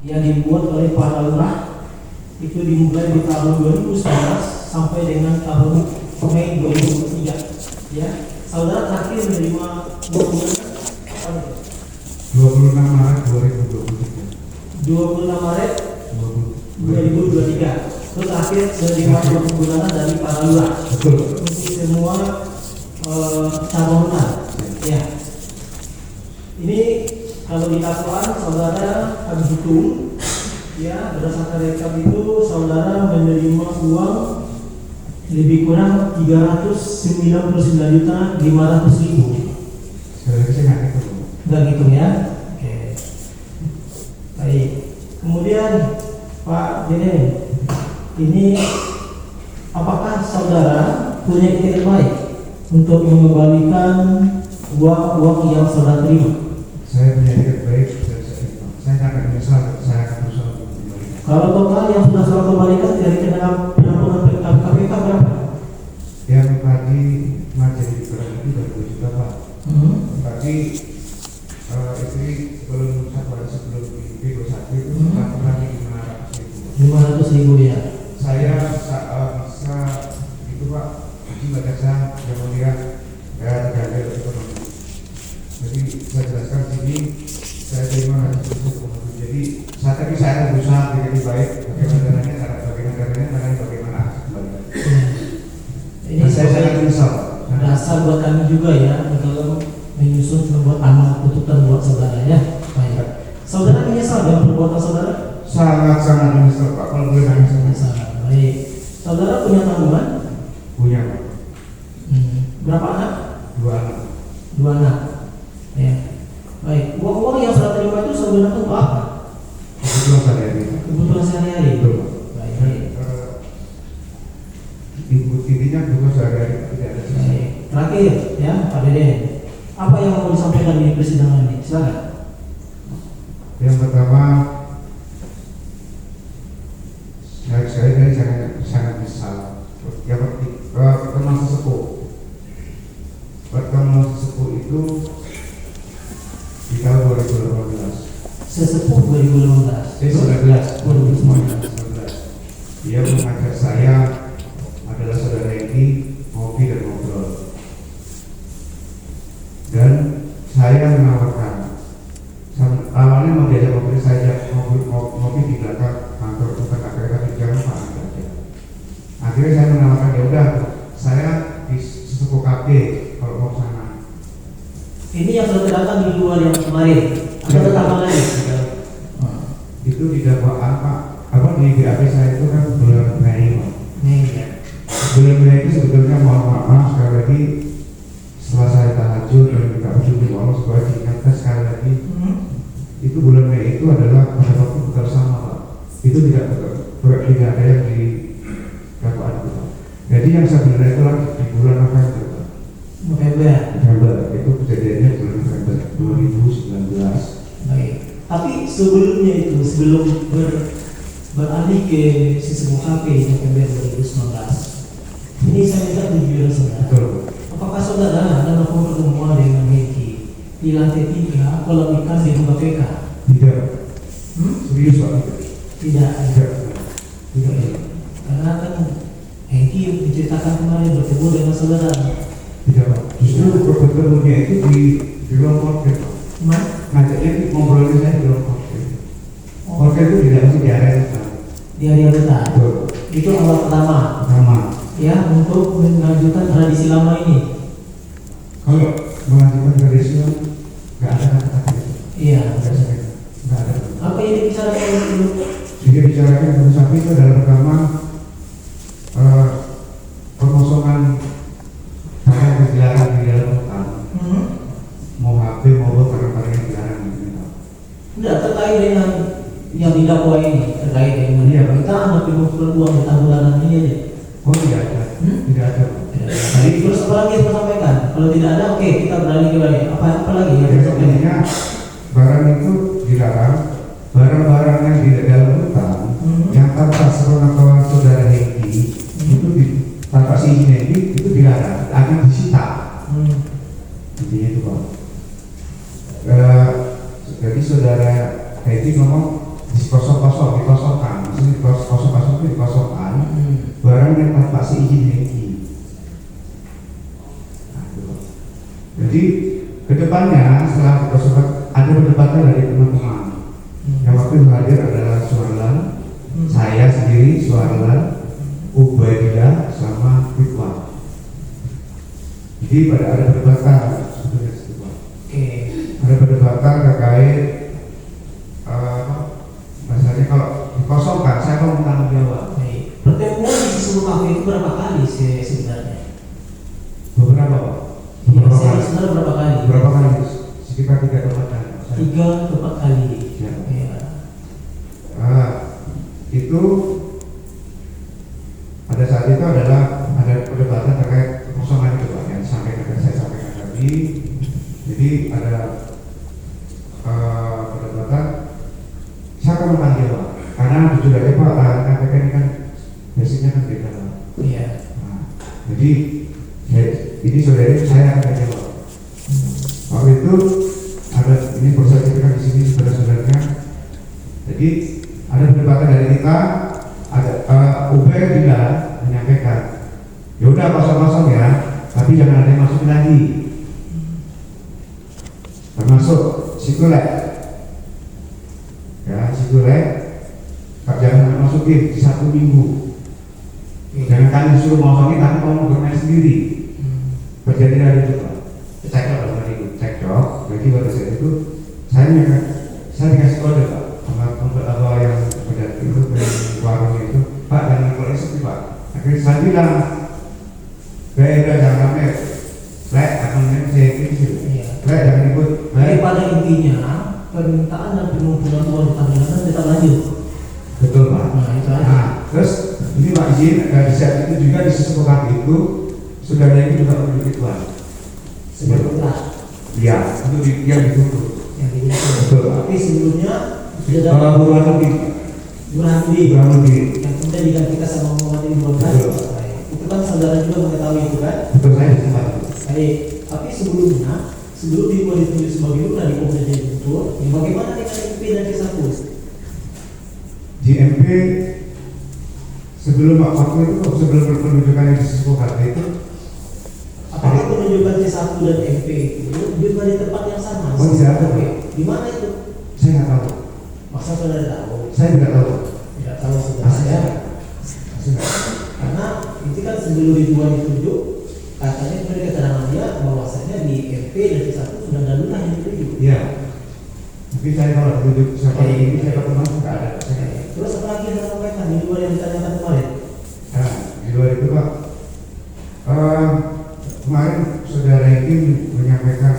yang dibuat oleh para lurah itu dimulai di tahun 2019 sampai dengan tahun Mei 2023. Ya, saudara terakhir menerima uang bulanan kapan itu? 26 Maret 2023. 26 Maret 2023. Itu terakhir menerima uang bulanan dari para lurah. Betul. Untuk semua cabang lurah. Ya. Ini kalau di dakwaan saudara kami hitung, ya berdasarkan rekap itu saudara menerima uang lebih kurang 399.500.000. Sekali lagi saya nggak hitung. Nggak gitu ya? Oke. Baik. Kemudian Pak Dede, ini apakah saudara punya itikat baik untuk mengembalikan uang yang saudara terima? Saya punya itikat baik dan saya akan menyesal. Saya akan berusaha untuk kembalikan. Kalau total yang sudah saudara kembalikan dari penampungan KPK berapa? Yang tadi materi kurang lebih 20 juta Pak. Tadi istri sebelum di P21 itu lagi 500.000 ya. Saya bisa itu Pak, jadi pada saya yang melihat terganggu ekonomi. Jadi saya jelaskan sini saya terima hasil ekonomi. Jadi saat ini saya akan berusaha menjadi baik. Bagaimana bagaimana kembali. Ini saya sangat menyesal. Dasar buat kami juga ya dalam menyusun membuat amanat tuntutan buat saudara ya. Baik. Saudara menyesal dengan perbuatan saudara? Sangat menyesal Pak. Kalau boleh nangis Menyesal. Baik. Saudara punya tanggungan? punya Pak. Berapa anak? 2 anak. 2 anak. Ya. Baik. Uang yang saudara terima itu saudara untuk apa? Kebetulan saya ini. Kebutuhan sehari-hari. Betul Pak. Baik. Ibu tirinya juga sehari-hari tidak ada sisa. Baik. Terakhir ya Pak Dede. Apa yang mau disampaikan di persidangan ini? Silakan. Yang pertama, saya ini sangat menyesal. Yang pertemuan sesepuh itu di tahun 2018. Sesepuh 2015. 2019. Dia mengajak saya adalah saudara Eki, ngopi dan ngobrol. Dan saya menawarkan, awalnya mau diajak ngobrol, saya ngopi di belakang kantor bukan KPK di Jalan Pak aja. Akhirnya saya menawarkan, ya udah, saya di sesepuh kafe kalau mau sana. Ini yang sudah datang di luar yang kemarin. Ada tetangga lain. Itu di dakwaan Pak, di BAP saya itu kan bulan Mei Pak. Ya. Bulan Mei itu sebetulnya mohon maaf sekali lagi, setelah saya tahajud dan minta petunjuk Allah supaya diingatkan sekali lagi, itu bulan Mei itu adalah pada waktu buka sama Pak. Itu tidak ada yang di dakwaan itu Pak. Jadi yang sebenarnya itu lagi di bulan November Pak. November itu kejadiannya bulan November 2019. Baik. Tapi sebelumnya itu sebelum beralih ke sistem HP di November 2019, ini saya minta tujuan saudara. Betul. Apakah saudara dalam pertemuan dengan Heki di lantai 3 kolam ikan di KPK? Tidak. Serius Pak? Tidak. Tidak. Karena kan Heki menceritakan kemarin bertemu dengan saudara. Tidak Pak. Justru bertemunya itu di ruang korket Pak. Ngajaknya ngobrolnya saya di ruang korket. Korket itu tidak masih di area kita. Di area kita. Itu awal pertama. Ya, untuk mengajukan tradisi lama ini. Kalau mengajukan tradisi nggak ada kata-kata itu. Iya. Nggak ada. Apa yang dibicarakan dulu? Jadi bicarakan pada saat itu adalah pertama pengosongan barang yang dilarang di dalam hutan. Mau HP mau barang-barang yang dilarang di dalam. Tidak terkait dengan yang didakwa ini, terkait dengan kita anak pengumpulan uang di bulanan ini aja. Oh tidak ada. Tidak ada. Jadi terus apa lagi yang saya sampaikan? Kalau tidak ada, oke, kita beralih ke lagi. Apa lagi yang saya sampaikan? Intinya barang itu dilarang. Barang-barang yang di dalam hutan yang tanpa sepengetahuan saudara Heki itu tanpa seizin Heki itu dilarang, akan disita. Intinya itu Pak. Jadi saudara Heki ngomong dikosongkan, maksudnya kosong itu dikosongkan, barang yang tanpa seizin Hengki. Nah, gitu. Jadi kedepannya setelah dikosongkan ada perdebatan dari teman-teman. Yang waktu itu hadir adalah Suarlan, saya sendiri Suarlan, Ubaidillah sama Ridwan. Jadi ada perdebatan sebetulnya situ, Pak. Ada perdebatan terkait misalnya kalau dikosongkan saya mau bertanggung jawab. Pertemuan di seluruh kafe itu berapa kali sih sebenarnya? Beberapa, Pak. Iya, saya sebenarnya berapa kali? Berapa kali? Sekitar 3 atau 4 kali. 3 atau 4 kali. Ya. Iya. Itu pada saat itu adalah ada perdebatan terkait kekosongan itu, Pak, yang saya sampaikan tadi. Jadi ada perdebatan siapa yang bertanggung jawab, karena jujur aja Pak, KPK ini kan basicnya kan beda, Pak. Iya. Nah, jadi ini saudari saya akan jawab. Waktu itu ada ini proses kita di sini saudara-saudaranya. Jadi ada perdebatan dari kita, ada Ubaidillah menyampaikan, ya udah kosong-kosong ya, tapi jangan ada yang masukin lagi, termasuk Situlek, ya Situlek, jangan masukin di 1 minggu, jangan kalian suruh masukin tapi kamu bermain sendiri. Terjadi dari itu Pak, cekcok dalam itu cekcok. Jadi pada saat itu saya dikasih kode Pak sama apa yang pada itu dari warung itu, Pak jangan keluar sepi Pak. Akhirnya saya bilang, beda jangan rame, lek akan saya itu, lek jangan ikut. Jadi pada intinya permintaan dan pengumpulan uang di tabungan tetap lanjut. Betul Pak. Nah, itu aja. Nah, terus ini Pak izin di saat itu juga di sesuatu itu sudah ada itu juga menunjuk Tuhan. Sebelumnya. Iya, itu yang ditutup. Yang ini. Betul Pak. Tapi sebelumnya sudah ada Kalau bulan lebih, yang kemudian digantikan sama Muhammad ini 12. Itu kan saudara juga mengetahui itu kan? betul saya di tempat itu. Baik, tapi sebelum dibuat ditunjuk sebagai lurah di Polda Jawa Timur, bagaimana dengan MP dan Kesapus? Di MP sebelum waktu itu sebelum penunjukan yang disepakati itu, Apakah penunjukan C1 dan MP itu juga di tempat yang sama? Oh, tidak tahu. Di mana itu? saya nggak tahu. Masa saudara tahu? Saya tidak tahu. Tidak tahu saudara ya. Karena itu kan sebelum dibuat ditunjuk, katanya dari keterangan dia bahwasanya di MP dan C1 sudah ada lurah yang ditunjuk. Iya. Tapi saya kalau ditunjuk siapa ini siapa teman nggak ada. Terus apa lagi yang sampaikan di luar yang ditanyakan kemarin? Nah, di luar itu Pak, kemarin saudara Hengki menyampaikan